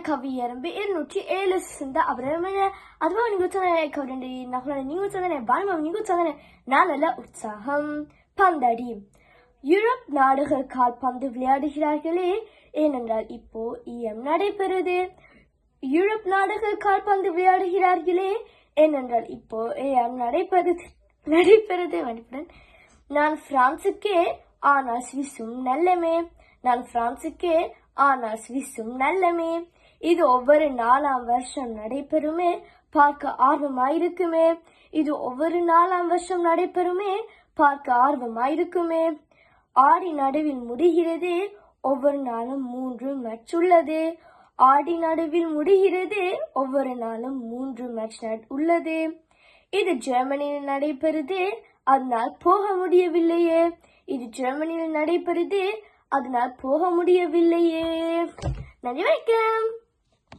கவியரம்பு 207 sind அவரமன அதுவா நிகழ்ச்சான கவரண்டி நகல நிகழ்ச்சான பால்மா நிகழ்ச்சான நாளல உற்சாகம் பந்தடி Europe நாடுகள் கால்பந்து விளையாடுகிறார்களே ஏனென்றால் இப்போ EM நடைபெறுது. யூரோப் நாடுகள் கால்பந்து விளையாடுகிறார்களே ஏனென்றால் இப்போ EM நடைபெறுது. நான் பிரான்சுக்கே ஆனால் சுவிஸும் நல்லமே. நான் பிரான்சுக்கே ஆனால் சுவிஸும் நல்லமே. இது ஒவ்வொரு 4ஆம் வருஷம் நடைபெறுமே, பார்க்க ஆர்வமாயிருக்குமே. இது ஒவ்வொரு 4ஆம் வருஷம் நடைபெறுமே, பார்க்க ஆர்வமாயிருக்குமே. ஆடி நடுவில் முடிகிறது, ஒவ்வொரு நாளும் 3 மேட்ச் உள்ளது. ஆடி நடுவில் முடிகிறது, ஒவ்வொரு நாளும் 3 மேட்ச் உள்ளது. இது ஜெர்மனியில் நடைபெறுது, அதனால் போக முடியவில்லையே. இது ஜெர்மனியில் நடைபெறுது, அதனால் போக முடியவில்லையே. நன்றி, வணக்கம்.